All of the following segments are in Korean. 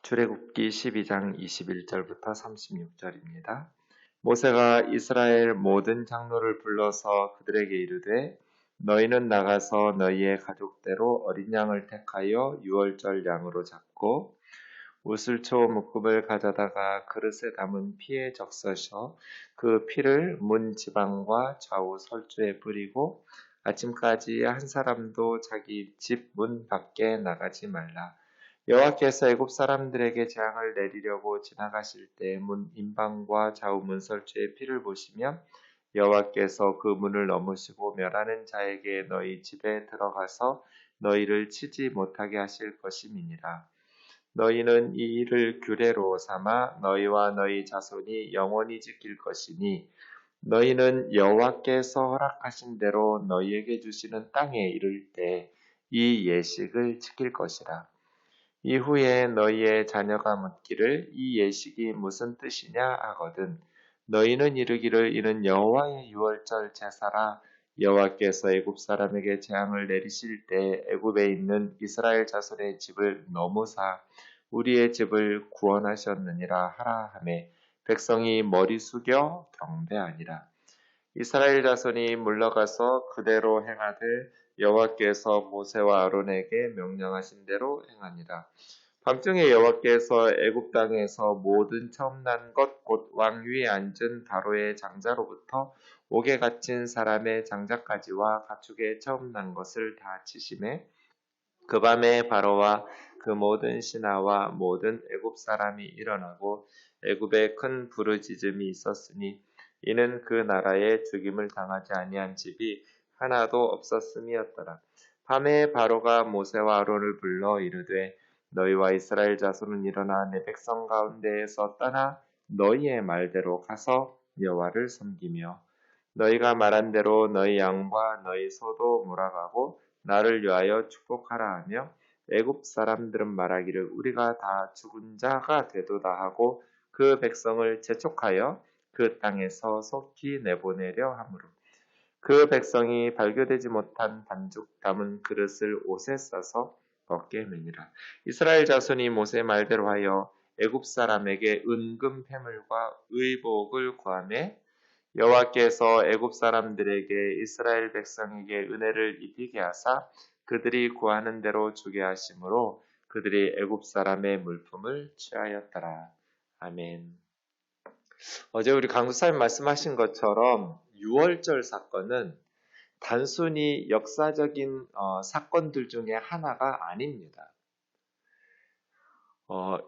출애굽기 12장 21절부터 36절입니다. 모세가 이스라엘 모든 장로를 불러서 그들에게 이르되 너희는 나가서 너희의 가족대로 어린 양을 택하여 유월절 양으로 잡고 우슬초 묶음을 가져다가 그릇에 담은 피에 적셔서 그 피를 문 지방과 좌우 설주에 뿌리고 아침까지 한 사람도 자기 집 문 밖에 나가지 말라. 여호와께서 애굽 사람들에게 재앙을 내리려고 지나가실 때 문 인방과 좌우 문 설주에 피를 보시면 여호와께서 그 문을 넘으시고 멸하는 자에게 너희 집에 들어가서 너희를 치지 못하게 하실 것임이니라. 너희는 이 일을 규례로 삼아 너희와 너희 자손이 영원히 지킬 것이니 너희는 여호와께서 허락하신 대로 너희에게 주시는 땅에 이를 때 이 예식을 지킬 것이라. 이후에 너희의 자녀가 묻기를 이 예식이 무슨 뜻이냐 하거든 너희는 이르기를 이는 여호와의 유월절 제사라. 여호와께서 애굽 사람에게 재앙을 내리실 때 애굽에 있는 이스라엘 자손의 집을 넘으사 우리의 집을 구원하셨느니라 하라 하매 백성이 머리 숙여 경배하니라. 이스라엘 자손이 물러가서 그대로 행하되 여호와께서 모세와 아론에게 명령하신 대로 행하니라. 밤중에 여호와께서 애굽 땅에서 모든 처음 난 것 곧 왕 위에 앉은 바로의 장자로부터 옥에 갇힌 사람의 장자까지와 가축의 처음 난 것을 다 치심에 그 밤에 바로와 그 모든 신하와 모든 애굽 사람이 일어나고 애굽에 큰 부르짖음이 있었으니 이는 그 나라에 죽임을 당하지 아니한 집이 하나도 없었음이었더라. 밤에 바로가 모세와 아론을 불러 이르되 너희와 이스라엘 자손은 일어나 내 백성 가운데에서 떠나 너희의 말대로 가서 여호와를 섬기며 너희가 말한 대로 너희 양과 너희 소도 몰아가고 나를 위하여 축복하라 하며 애굽 사람들은 말하기를 우리가 다 죽은 자가 되도다 하고 그 백성을 재촉하여 그 땅에서 속히 내보내려 하므로 그 백성이 발교되지 못한 반죽 담은 그릇을 옷에 싸서 어깨에 매니라. 이스라엘 자손이 모세 말대로 하여 애굽 사람에게 은금 패물과 의복을 구하매 여호와께서 애굽 사람들에게 이스라엘 백성에게 은혜를 입히게 하사 그들이 구하는 대로 주게 하심으로 그들이 애굽 사람의 물품을 취하였더라. 아멘. 어제 우리 강구사님 말씀하신 것처럼 유월절 사건은 단순히 역사적인 사건들 중에 하나가 아닙니다.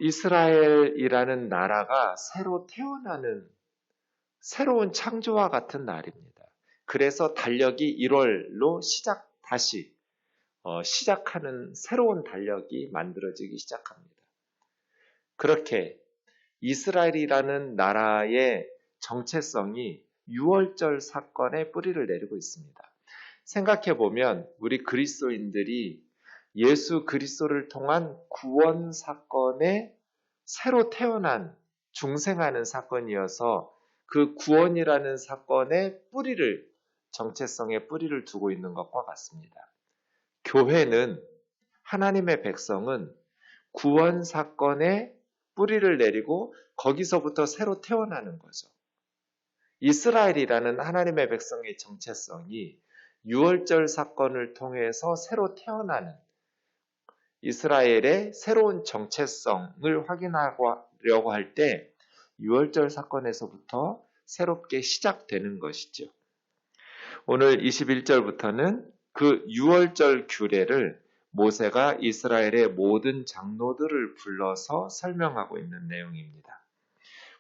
이스라엘이라는 나라가 새로 태어나는 새로운 창조와 같은 날입니다. 그래서 달력이 1월로 다시 시작하는 새로운 달력이 만들어지기 시작합니다. 그렇게 이스라엘이라는 나라의 정체성이 유월절 사건에 뿌리를 내리고 있습니다. 생각해보면 우리 그리스도인들이 예수 그리스도를 통한 구원 사건에 새로 태어난 중생하는 사건이어서 그 구원이라는 사건의 정체성의 뿌리를 두고 있는 것과 같습니다. 교회는 하나님의 백성은 구원 사건에 뿌리를 내리고 거기서부터 새로 태어나는 거죠. 이스라엘이라는 하나님의 백성의 정체성이 유월절 사건을 통해서 새로 태어나는 이스라엘의 새로운 정체성을 확인하려고 할 때 유월절 사건에서부터 새롭게 시작되는 것이죠. 오늘 21절부터는 그 유월절 규례를 모세가 이스라엘의 모든 장로들을 불러서 설명하고 있는 내용입니다.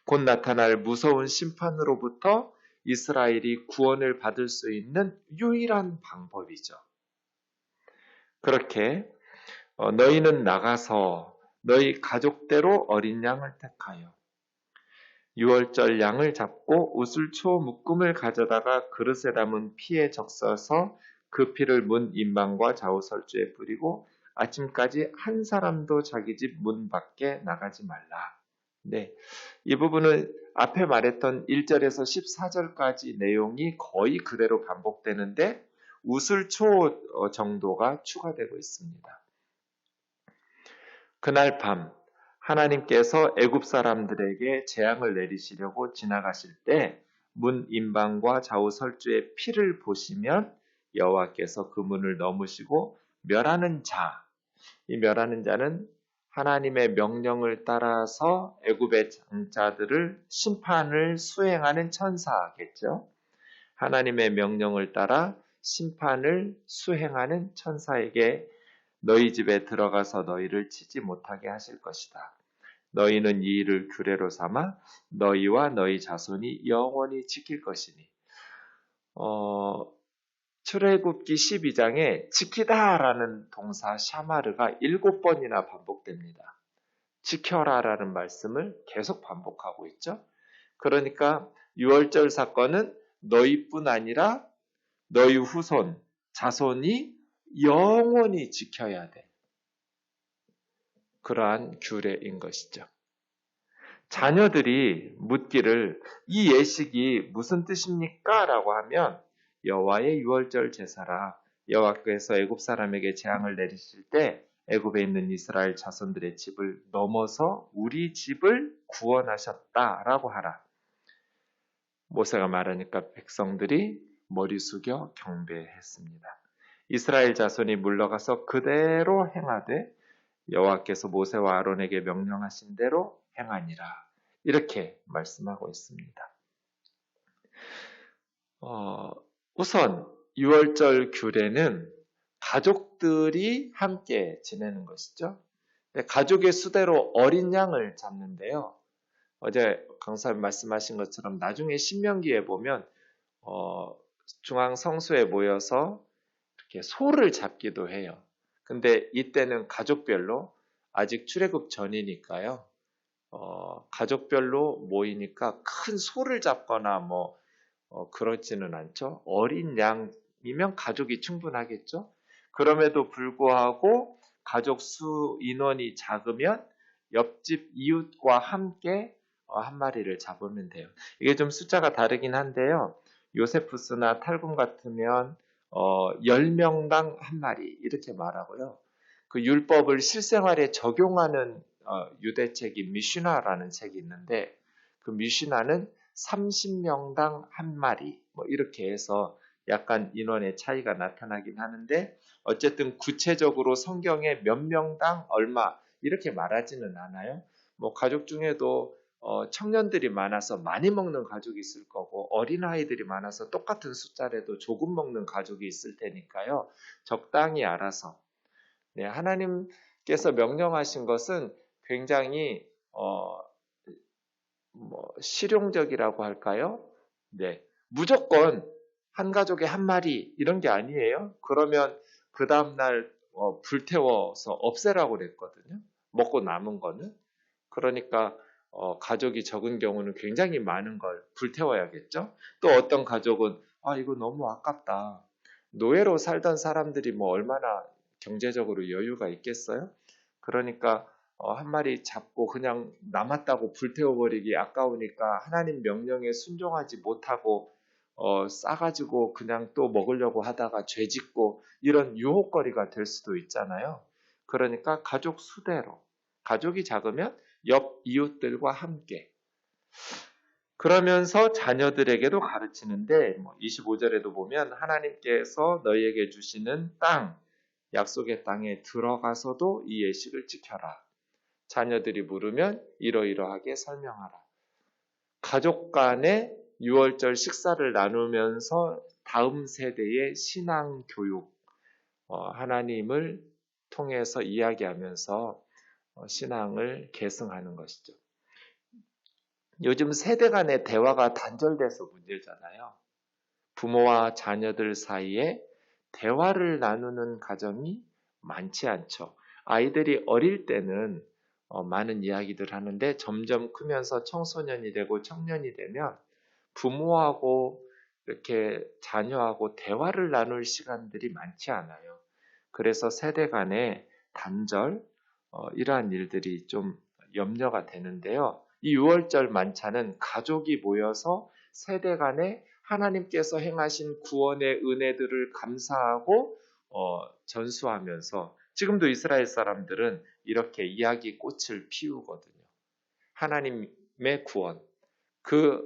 곧 나타날 무서운 심판으로부터 이스라엘이 구원을 받을 수 있는 유일한 방법이죠. 그렇게 너희는 나가서 너희 가족대로 어린 양을 택하여 유월절 양을 잡고 우슬초 묶음을 가져다가 그릇에 담은 피에 적셔서 그 피를 문 인방과 좌우 설주에 뿌리고 아침까지 한 사람도 자기 집 문 밖에 나가지 말라. 네, 이 부분은 앞에 말했던 1절에서 14절까지 내용이 거의 그대로 반복되는데 우슬초 정도가 추가되고 있습니다. 그날 밤 하나님께서 애굽 사람들에게 재앙을 내리시려고 지나가실 때 문 임방과 좌우 설주의 피를 보시면 여호와께서 그 문을 넘으시고 멸하는 자, 이 멸하는 자는 하나님의 명령을 따라서 애굽의 장자들을 심판을 수행하는 천사겠죠. 하나님의 명령을 따라 심판을 수행하는 천사에게 너희 집에 들어가서 너희를 치지 못하게 하실 것이다. 너희는 이 일을 규례로 삼아 너희와 너희 자손이 영원히 지킬 것이니. 출애굽기 12장에 지키다라는 동사 샤마르가 7번이나 반복됩니다. 지켜라라는 말씀을 계속 반복하고 있죠. 그러니까 유월절 사건은 너희뿐 아니라 너희 후손, 자손이 영원히 지켜야 돼. 그러한 규례인 것이죠. 자녀들이 묻기를 이 예식이 무슨 뜻입니까? 라고 하면 여호와의 유월절 제사라. 여호와께서 애굽 사람에게 재앙을 내리실 때 애굽에 있는 이스라엘 자손들의 집을 넘어서 우리 집을 구원하셨다라고 하라. 모세가 말하니까 백성들이 머리 숙여 경배했습니다. 이스라엘 자손이 물러가서 그대로 행하되 여호와께서 모세와 아론에게 명령하신 대로 행하니라. 이렇게 말씀하고 있습니다. 우선 유월절 규례는 가족들이 함께 지내는 것이죠. 가족의 수대로 어린 양을 잡는데요. 어제 강사님 말씀하신 것처럼 나중에 신명기에 보면 중앙 성소에 모여서 이렇게 소를 잡기도 해요. 근데 이때는 가족별로 아직 출애굽 전이니까요. 가족별로 모이니까 큰 소를 잡거나 그렇지는 않죠. 어린 양이면 가족이 충분하겠죠. 그럼에도 불구하고 가족 수 인원이 작으면 옆집 이웃과 함께 한 마리를 잡으면 돼요. 이게 좀 숫자가 다르긴 한데요. 요세푸스나 탈군 같으면 10명당 한 마리 이렇게 말하고요. 그 율법을 실생활에 적용하는 유대책이 미슈나라는 책이 있는데 그 미슈나는 30명당 한 마리 이렇게 해서 약간 인원의 차이가 나타나긴 하는데 어쨌든 구체적으로 성경에 몇 명당 얼마 이렇게 말하지는 않아요. 가족 중에도 청년들이 많아서 많이 먹는 가족이 있을 거고 어린아이들이 많아서 똑같은 숫자라도 조금 먹는 가족이 있을 테니까요. 적당히 알아서 하나님께서 명령하신 것은 굉장히 실용적이라고 할까요? 네, 무조건 한 가족에 한 마리 이런 게 아니에요. 그러면 그 다음날 불태워서 없애라고 그랬거든요. 먹고 남은 거는. 그러니까 가족이 적은 경우는 굉장히 많은 걸 불태워야겠죠. 또 어떤 가족은 이거 너무 아깝다. 노예로 살던 사람들이 얼마나 경제적으로 여유가 있겠어요? 그러니까 한 마리 잡고 그냥 남았다고 불태워버리기 아까우니까 하나님 명령에 순종하지 못하고 싸가지고 그냥 또 먹으려고 하다가 죄짓고 이런 유혹거리가 될 수도 있잖아요. 그러니까 가족 수대로 가족이 작으면 옆 이웃들과 함께 그러면서 자녀들에게도 가르치는데 25절에도 보면 하나님께서 너희에게 주시는 땅 약속의 땅에 들어가서도 이 예식을 지켜라. 자녀들이 물으면 이러이러하게 설명하라. 가족 간의 유월절 식사를 나누면서 다음 세대의 신앙 교육, 하나님을 통해서 이야기하면서 신앙을 계승하는 것이죠. 요즘 세대 간의 대화가 단절돼서 문제잖아요. 부모와 자녀들 사이에 대화를 나누는 가정이 많지 않죠. 아이들이 어릴 때는 많은 이야기들 하는데 점점 크면서 청소년이 되고 청년이 되면 부모하고 이렇게 자녀하고 대화를 나눌 시간들이 많지 않아요. 그래서 세대 간의 단절, 이러한 일들이 좀 염려가 되는데요. 이 6월절 만찬은 가족이 모여서 세대 간에 하나님께서 행하신 구원의 은혜들을 감사하고 전수하면서 지금도 이스라엘 사람들은 이렇게 이야기 꽃을 피우거든요. 하나님의 구원, 그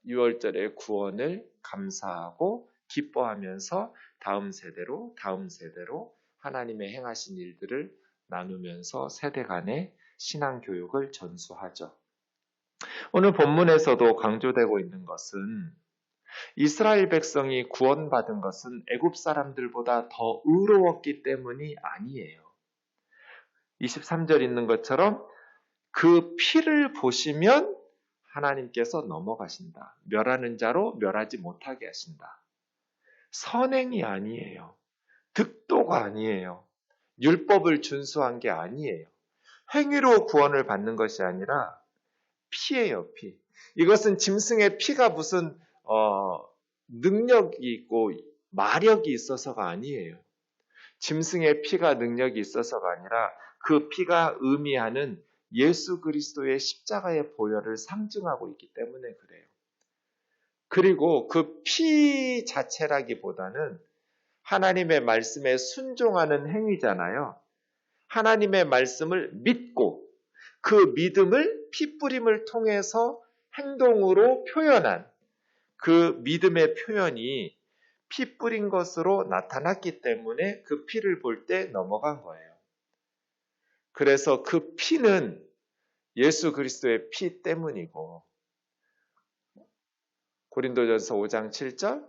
유월절의 구원을 감사하고 기뻐하면서 다음 세대로 하나님의 행하신 일들을 나누면서 세대 간의 신앙 교육을 전수하죠. 오늘 본문에서도 강조되고 있는 것은 이스라엘 백성이 구원받은 것은 애굽 사람들보다 더 의로웠기 때문이 아니에요. 23절 있는 것처럼 그 피를 보시면 하나님께서 넘어가신다. 멸하는 자로 멸하지 못하게 하신다. 선행이 아니에요. 득도가 아니에요. 율법을 준수한 게 아니에요. 행위로 구원을 받는 것이 아니라 피예요, 피. 이것은 짐승의 피가 무슨 능력이 있고 마력이 있어서가 아니에요. 짐승의 피가 능력이 있어서가 아니라 그 피가 의미하는 예수 그리스도의 십자가의 보혈을 상징하고 있기 때문에 그래요. 그리고 그 피 자체라기보다는 하나님의 말씀에 순종하는 행위잖아요. 하나님의 말씀을 믿고 그 믿음을 피 뿌림을 통해서 행동으로 표현한 그 믿음의 표현이 피 뿌린 것으로 나타났기 때문에 그 피를 볼 때 넘어간 거예요. 그래서 그 피는 예수 그리스도의 피 때문이고 고린도전서 5장 7절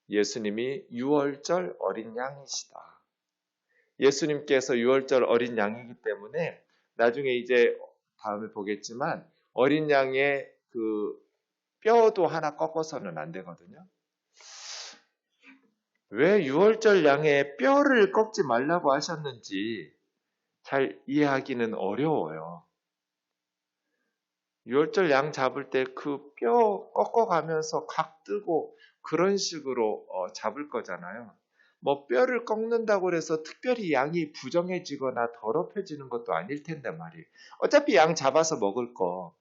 예수님이 유월절 어린 양이시다. 예수님께서 유월절 어린 양이기 때문에 나중에 이제 다음에 보겠지만 어린 양의 그 뼈도 하나 꺾어서는 안 되거든요. 왜 유월절 양의 뼈를 꺾지 말라고 하셨는지 잘 이해하기는 어려워요. 유월절 양 잡을 때 그 뼈 꺾어가면서 각 뜨고 그런 식으로 잡을 거잖아요. 뭐 뼈를 꺾는다고 해서 특별히 양이 부정해지거나 더럽혀지는 것도 아닐 텐데 말이에요. 어차피 양 잡아서 먹을 거.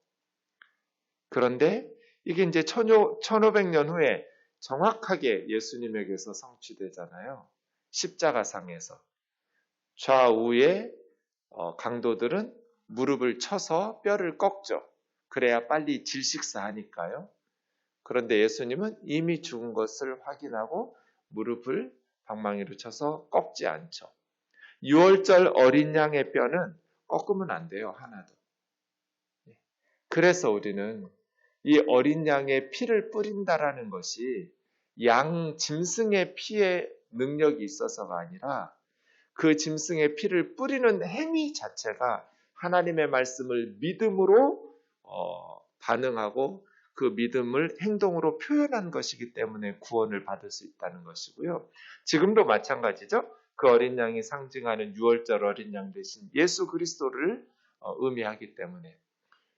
그런데 이게 이제 1500년 후에 정확하게 예수님에게서 성취되잖아요. 십자가상에서. 좌우에 강도들은 무릎을 쳐서 뼈를 꺾죠. 그래야 빨리 질식사하니까요. 그런데 예수님은 이미 죽은 것을 확인하고 무릎을 방망이로 쳐서 꺾지 않죠. 유월절 어린 양의 뼈는 꺾으면 안 돼요. 하나도. 그래서 우리는 이 어린 양의 피를 뿌린다라는 것이 양 짐승의 피의 능력이 있어서가 아니라 그 짐승의 피를 뿌리는 행위 자체가 하나님의 말씀을 믿음으로 반응하고 그 믿음을 행동으로 표현한 것이기 때문에 구원을 받을 수 있다는 것이고요. 지금도 마찬가지죠. 그 어린 양이 상징하는 유월절 어린 양 대신 예수 그리스도를 의미하기 때문에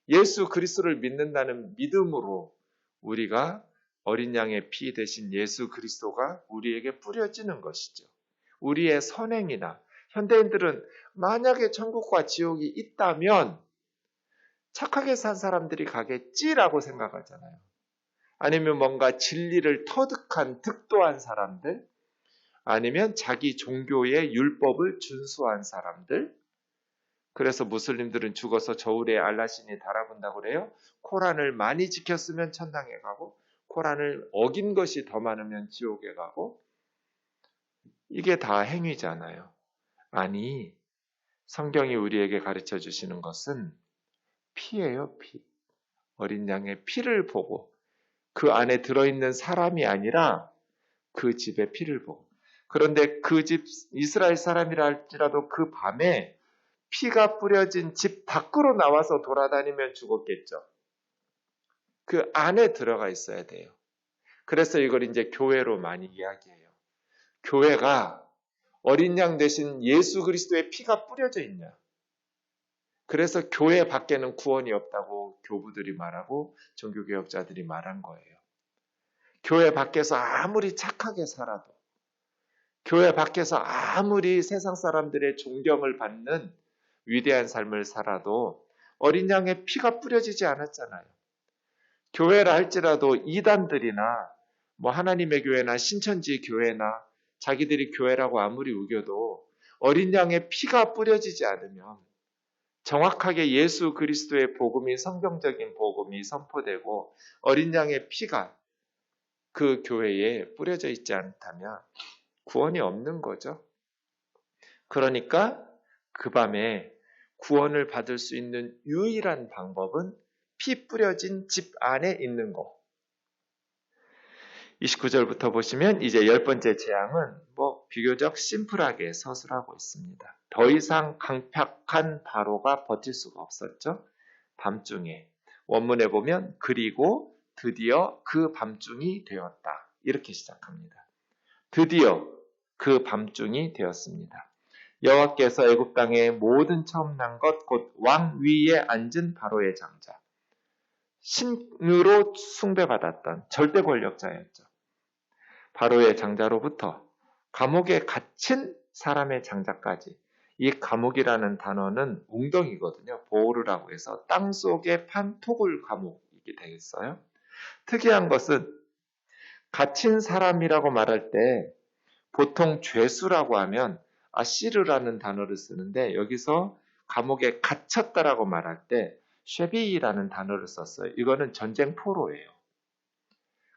예수 그리스도를 믿는다는 믿음으로 우리가 어린 양의 피 대신 예수 그리스도가 우리에게 뿌려지는 것이죠. 우리의 선행이나 현대인들은 만약에 천국과 지옥이 있다면 착하게 산 사람들이 가겠지라고 생각하잖아요. 아니면 뭔가 진리를 터득한 득도한 사람들, 아니면 자기 종교의 율법을 준수한 사람들. 그래서 무슬림들은 죽어서 저울에 알라신이 달아본다고 그래요. 코란을 많이 지켰으면 천당에 가고 코란을 어긴 것이 더 많으면 지옥에 가고 이게 다 행위잖아요. 아니, 성경이 우리에게 가르쳐 주시는 것은 피예요, 피. 어린 양의 피를 보고 그 안에 들어있는 사람이 아니라 그 집의 피를 보고. 그런데 그 집 이스라엘 사람이라 할지라도 그 밤에 피가 뿌려진 집 밖으로 나와서 돌아다니면 죽었겠죠. 그 안에 들어가 있어야 돼요. 그래서 이걸 이제 교회로 많이 이야기해요. 교회가 어린 양 대신 예수 그리스도의 피가 뿌려져 있냐. 그래서 교회 밖에는 구원이 없다고 교부들이 말하고 종교개혁자들이 말한 거예요. 교회 밖에서 아무리 착하게 살아도, 교회 밖에서 아무리 세상 사람들의 존경을 받는 위대한 삶을 살아도 어린 양의 피가 뿌려지지 않았잖아요. 교회라 할지라도 이단들이나 뭐 하나님의 교회나 신천지 교회나 자기들이 교회라고 아무리 우겨도 어린 양의 피가 뿌려지지 않으면 정확하게 예수 그리스도의 복음이 성경적인 복음이 선포되고 어린 양의 피가 그 교회에 뿌려져 있지 않다면 구원이 없는 거죠. 그러니까 그 밤에 구원을 받을 수 있는 유일한 방법은 피 뿌려진 집 안에 있는 거. 29절부터 보시면 이제 10번째 재앙은 비교적 심플하게 서술하고 있습니다. 더 이상 강팍한 바로가 버틸 수가 없었죠. 밤중에. 원문에 보면 그리고 드디어 그 밤중이 되었다. 이렇게 시작합니다. 드디어 그 밤중이 되었습니다. 여호와께서 애굽 땅의 모든 처음 난 것 곧 왕 위에 앉은 바로의 장자. 신으로 숭배받았던 절대 권력자였죠. 바로의 장자로부터 감옥에 갇힌 사람의 장자까지. 이 감옥이라는 단어는 웅덩이거든요. 보르라고 해서 땅속에 판 토굴 감옥이게 되겠어요. 특이한 것은 갇힌 사람이라고 말할 때 보통 죄수라고 하면 아시르라는 단어를 쓰는데 여기서 감옥에 갇혔다라고 말할 때 쉐비라는 단어를 썼어요. 이거는 전쟁 포로예요.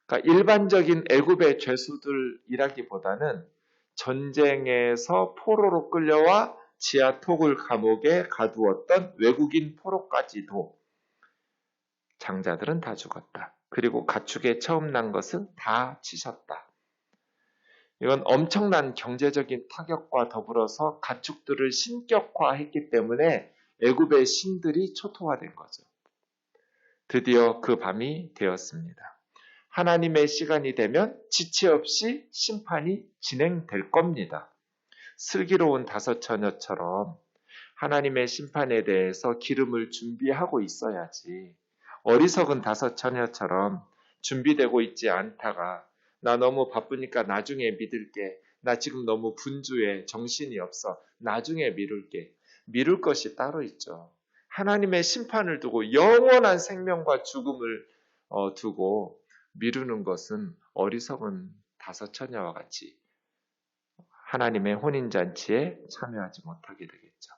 그러니까 일반적인 애굽의 죄수들이라기보다는 전쟁에서 포로로 끌려와 지하 토굴 감옥에 가두었던 외국인 포로까지도 장자들은 다 죽었다. 그리고 가축에 처음 난 것은 다 치셨다. 이건 엄청난 경제적인 타격과 더불어서 가축들을 신격화했기 때문에 애굽의 신들이 초토화된 거죠. 드디어 그 밤이 되었습니다. 하나님의 시간이 되면 지체 없이 심판이 진행될 겁니다. 슬기로운 다섯 처녀처럼 하나님의 심판에 대해서 기름을 준비하고 있어야지 어리석은 다섯 처녀처럼 준비되고 있지 않다가 나 너무 바쁘니까 나중에 믿을게. 나 지금 너무 분주해. 정신이 없어. 나중에 미룰게. 미룰 것이 따로 있죠. 하나님의 심판을 두고 영원한 생명과 죽음을 두고 미루는 것은 어리석은 다섯 처녀와 같이 하나님의 혼인잔치에 참여하지 못하게 되겠죠.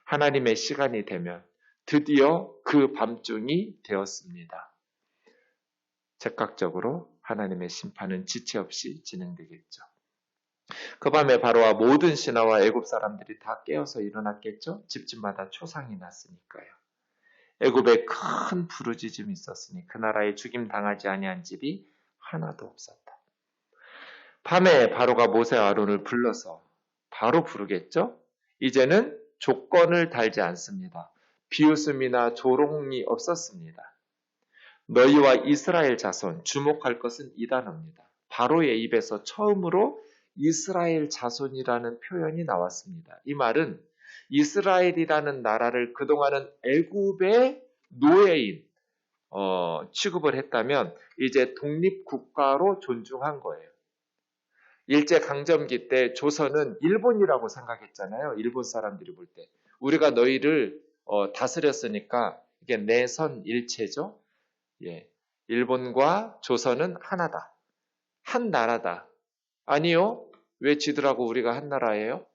하나님의 시간이 되면 드디어 그 밤중이 되었습니다. 즉각적으로 하나님의 심판은 지체 없이 진행되겠죠. 그 밤에 바로와 모든 신하와 애굽 사람들이 다 깨어서 일어났겠죠. 집집마다 초상이 났으니까요. 애굽에 큰 부르짖음이 있었으니 그 나라에 죽임 당하지 아니한 집이 하나도 없었다. 밤에 바로가 모세와 아론을 불러서 바로 부르겠죠. 이제는 조건을 달지 않습니다. 비웃음이나 조롱이 없었습니다. 너희와 이스라엘 자손, 주목할 것은 이 단어입니다. 바로의 입에서 처음으로 이스라엘 자손이라는 표현이 나왔습니다. 이 말은 이스라엘이라는 나라를 그동안은 애굽의 노예인 취급을 했다면 이제 독립국가로 존중한 거예요. 일제강점기 때 조선은 일본이라고 생각했잖아요. 일본 사람들이 볼 때. 우리가 너희를 다스렸으니까 이게 내선일체죠. 예, 일본과 조선은 하나다. 한 나라다. 아니요. 왜 지들하고 우리가 한 나라예요?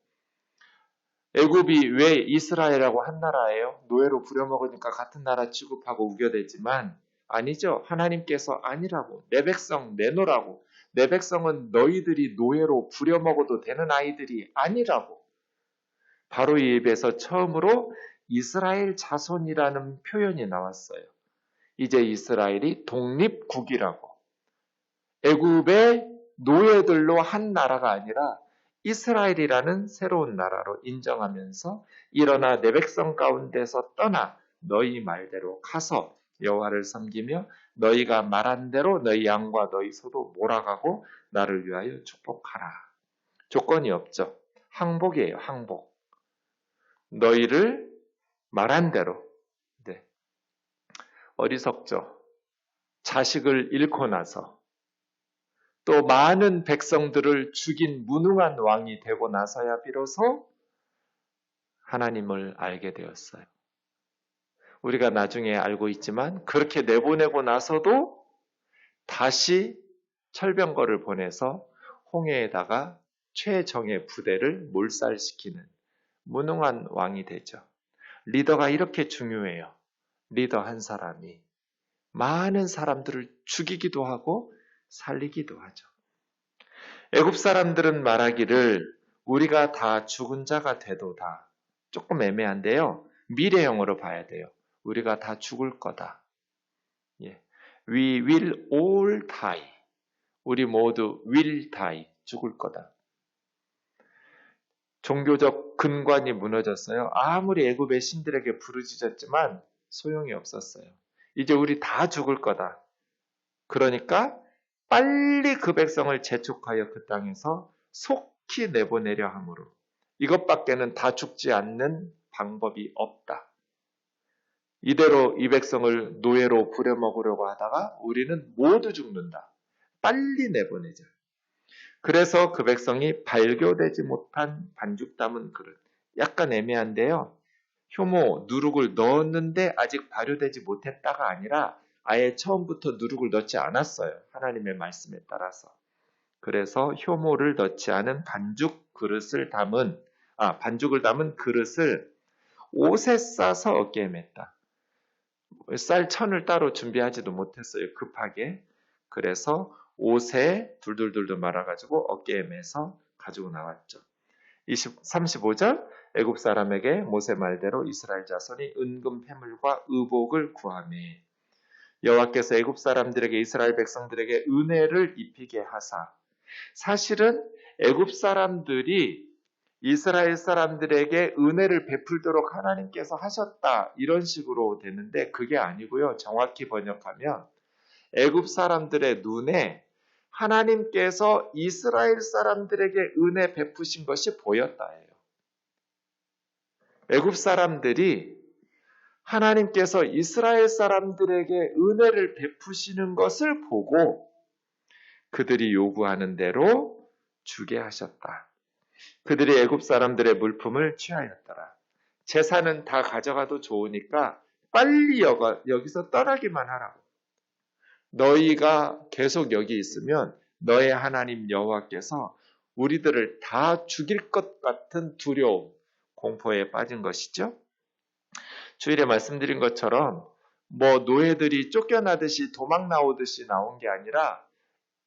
애굽이 왜 이스라엘하고 한 나라예요? 노예로 부려먹으니까 같은 나라 취급하고 우겨대지만 아니죠. 하나님께서 아니라고. 내 백성 내놓으라고. 내 백성은 너희들이 노예로 부려먹어도 되는 아이들이 아니라고. 바로 이 입에서 처음으로 이스라엘 자손이라는 표현이 나왔어요. 이제 이스라엘이 독립국이라고. 애굽의 노예들로 한 나라가 아니라 이스라엘이라는 새로운 나라로 인정하면서 일어나 내 백성 가운데서 떠나 너희 말대로 가서 여호와를 섬기며 너희가 말한 대로 너희 양과 너희 소도 몰아가고 나를 위하여 축복하라. 조건이 없죠. 항복이에요. 항복. 너희를 말한 대로. 네. 어리석죠. 자식을 잃고 나서 또 많은 백성들을 죽인 무능한 왕이 되고 나서야 비로소 하나님을 알게 되었어요. 우리가 나중에 알고 있지만 그렇게 내보내고 나서도 다시 철병거를 보내서 홍해에다가 최정예 부대를 몰살시키는 무능한 왕이 되죠. 리더가 이렇게 중요해요. 리더 한 사람이 많은 사람들을 죽이기도 하고 살리기도 하죠. 애굽 사람들은 말하기를 우리가 다 죽은 자가 되도다. 조금 애매한데요. 미래형으로 봐야 돼요. 우리가 다 죽을 거다. 예. We will all die. 우리 모두 will die. 죽을 거다. 종교적 근관이 무너졌어요. 아무리 애굽의 신들에게 부르짖었지만 소용이 없었어요. 이제 우리 다 죽을 거다. 그러니까 빨리 그 백성을 재촉하여 그 땅에서 속히 내보내려 함으로 이것밖에는 다 죽지 않는 방법이 없다. 이대로 이 백성을 노예로 부려먹으려고 하다가 우리는 모두 죽는다. 빨리 내보내자. 그래서 그 백성이 발교되지 못한 반죽 담은 그릇. 약간 애매한데요. 효모, 누룩을 넣었는데 아직 발효되지 못했다가 아니라 아예 처음부터 누룩을 넣지 않았어요. 하나님의 말씀에 따라서. 그래서 효모를 넣지 않은 반죽을 담은 그릇을 옷에 싸서 어깨에 맸다. 쌀 천을 따로 준비하지도 못했어요. 급하게. 그래서 옷에 둘둘둘둘 말아가지고 어깨에 매서 가지고 나왔죠. 35절 애굽 사람에게 모세 말대로 이스라엘 자손이 은금 패물과 의복을 구하매 여호와께서 애굽 사람들에게 이스라엘 백성들에게 은혜를 입히게 하사 사실은 애굽 사람들이 이스라엘 사람들에게 은혜를 베풀도록 하나님께서 하셨다 이런 식으로 되는데 그게 아니고요. 정확히 번역하면 애굽 사람들의 눈에 하나님께서 이스라엘 사람들에게 은혜 베푸신 것이 보였다예요. 애굽 사람들이 하나님께서 이스라엘 사람들에게 은혜를 베푸시는 것을 보고 그들이 요구하는 대로 주게 하셨다. 그들이 애굽 사람들의 물품을 취하였더라. 재산은 다 가져가도 좋으니까 빨리 여기서 떠나기만 하라고. 너희가 계속 여기 있으면 너의 하나님 여호와께서 우리들을 다 죽일 것 같은 두려움, 공포에 빠진 것이죠. 주일에 말씀드린 것처럼 노예들이 쫓겨나듯이 도망 나오듯이 나온 게 아니라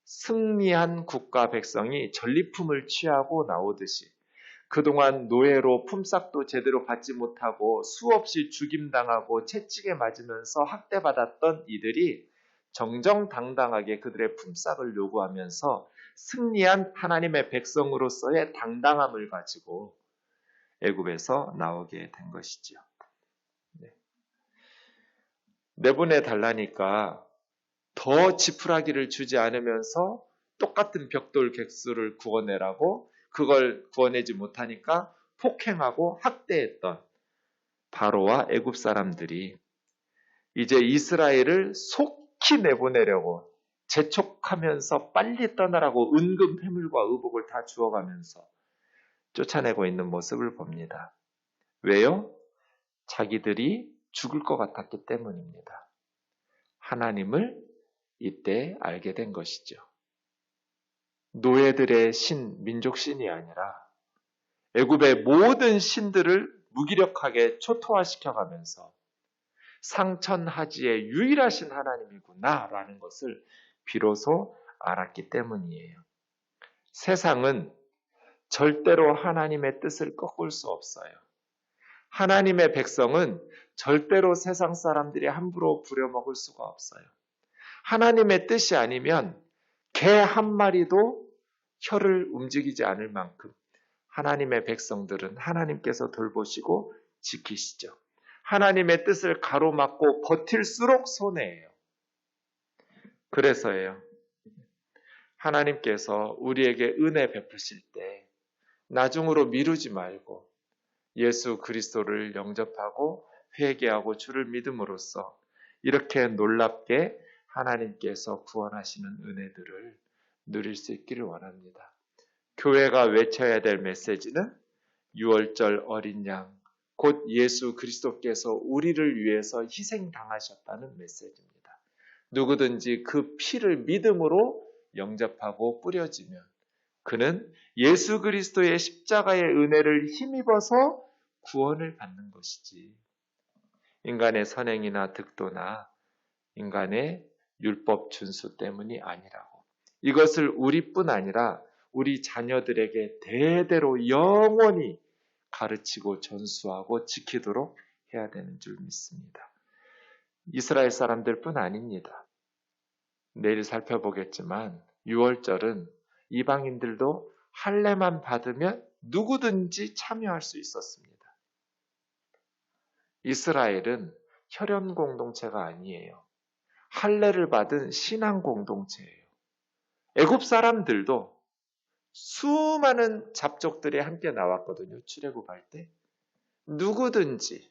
승리한 국가 백성이 전리품을 취하고 나오듯이 그동안 노예로 품삯도 제대로 받지 못하고 수없이 죽임당하고 채찍에 맞으면서 학대받았던 이들이 정정당당하게 그들의 품삯을 요구하면서 승리한 하나님의 백성으로서의 당당함을 가지고 애굽에서 나오게 된 것이죠. 내보내 달라니까 더 지푸라기를 주지 않으면서 똑같은 벽돌 객수를 구워내라고 그걸 구워내지 못하니까 폭행하고 학대했던 바로와 애굽 사람들이 이제 이스라엘을 속히 내보내려고 재촉하면서 빨리 떠나라고 은금 패물과 의복을 다 주어가면서 쫓아내고 있는 모습을 봅니다. 왜요? 자기들이 죽을 것 같았기 때문입니다. 하나님을 이때 알게 된 것이죠. 노예들의 신, 민족신이 아니라 애굽의 모든 신들을 무기력하게 초토화시켜가면서 상천하지의 유일하신 하나님이구나라는 것을 비로소 알았기 때문이에요. 세상은 절대로 하나님의 뜻을 꺾을 수 없어요. 하나님의 백성은 절대로 세상 사람들이 함부로 부려먹을 수가 없어요. 하나님의 뜻이 아니면 개 한 마리도 혀를 움직이지 않을 만큼 하나님의 백성들은 하나님께서 돌보시고 지키시죠. 하나님의 뜻을 가로막고 버틸수록 손해예요. 그래서예요. 하나님께서 우리에게 은혜 베푸실 때 나중으로 미루지 말고 예수 그리스도를 영접하고 회개하고 주를 믿음으로써 이렇게 놀랍게 하나님께서 구원하시는 은혜들을 누릴 수 있기를 원합니다. 교회가 외쳐야 될 메시지는 6월절 어린 양, 곧 예수 그리스도께서 우리를 위해서 희생당하셨다는 메시지입니다. 누구든지 그 피를 믿음으로 영접하고 뿌려지면 그는 예수 그리스도의 십자가의 은혜를 힘입어서 구원을 받는 것이지 인간의 선행이나 득도나 인간의 율법 준수 때문이 아니라고. 이것을 우리뿐 아니라 우리 자녀들에게 대대로 영원히 가르치고 전수하고 지키도록 해야 되는 줄 믿습니다. 이스라엘 사람들뿐 아닙니다. 내일 살펴보겠지만 6월절은 이방인들도 할례만 받으면 누구든지 참여할 수 있었습니다. 이스라엘은 혈연 공동체가 아니에요. 할례를 받은 신앙 공동체예요. 애굽 사람들도 수많은 잡족들이 함께 나왔거든요. 출애굽할 때. 누구든지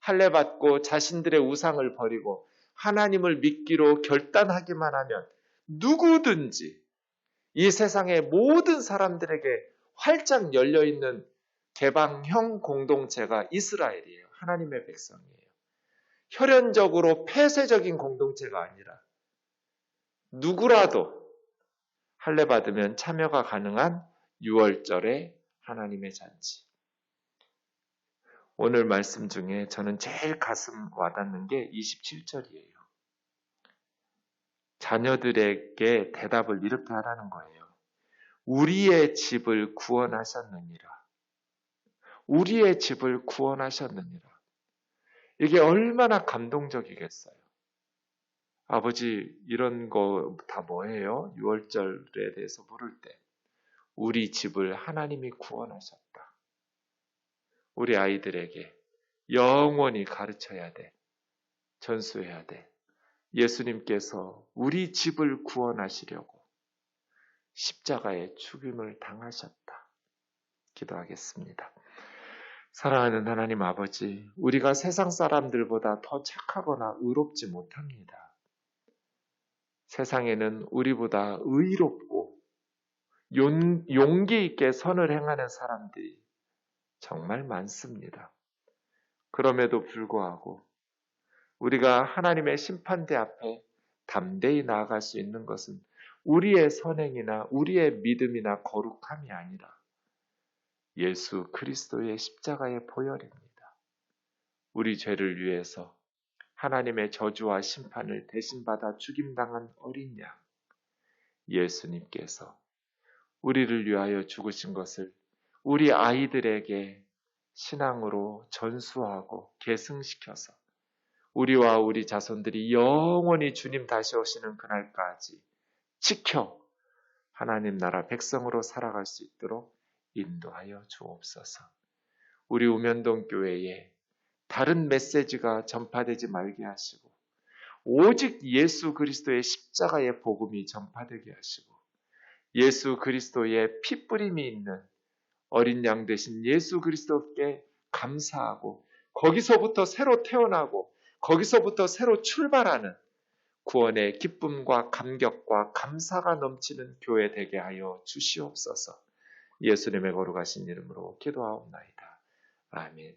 할례 받고 자신들의 우상을 버리고 하나님을 믿기로 결단하기만 하면 누구든지 이 세상의 모든 사람들에게 활짝 열려있는 개방형 공동체가 이스라엘이에요. 하나님의 백성이에요. 혈연적으로 폐쇄적인 공동체가 아니라 누구라도 할례 받으면 참여가 가능한 6월절의 하나님의 잔치. 오늘 말씀 중에 저는 제일 가슴 와닿는 게 27절이에요. 자녀들에게 대답을 이렇게 하라는 거예요. 우리의 집을 구원하셨느니라. 우리의 집을 구원하셨느니라. 이게 얼마나 감동적이겠어요. 아버지 이런 거 다 뭐예요? 6월절에 대해서 물을 때 우리 집을 하나님이 구원하셨다. 우리 아이들에게 영원히 가르쳐야 돼. 전수해야 돼. 예수님께서 우리 집을 구원하시려고 십자가의 죽임을 당하셨다. 기도하겠습니다. 사랑하는 하나님 아버지, 우리가 세상 사람들보다 더 착하거나 의롭지 못합니다. 세상에는 우리보다 의롭고 용기 있게 선을 행하는 사람들이 정말 많습니다. 그럼에도 불구하고 우리가 하나님의 심판대 앞에 담대히 나아갈 수 있는 것은 우리의 선행이나 우리의 믿음이나 거룩함이 아니라 예수 그리스도의 십자가의 보혈입니다. 우리 죄를 위해서 하나님의 저주와 심판을 대신 받아 죽임당한 어린 양 예수님께서 우리를 위하여 죽으신 것을 우리 아이들에게 신앙으로 전수하고 계승시켜서 우리와 우리 자손들이 영원히 주님 다시 오시는 그날까지 지켜 하나님 나라 백성으로 살아갈 수 있도록 인도하여 주옵소서. 우리 우면동 교회에 다른 메시지가 전파되지 말게 하시고 오직 예수 그리스도의 십자가의 복음이 전파되게 하시고 예수 그리스도의 피뿌림이 있는 어린 양 되신 예수 그리스도께 감사하고 거기서부터 새로 태어나고 거기서부터 새로 출발하는 구원의 기쁨과 감격과 감사가 넘치는 교회 되게 하여 주시옵소서. 예수님의 거룩하신 이름으로 기도하옵나이다. 아멘.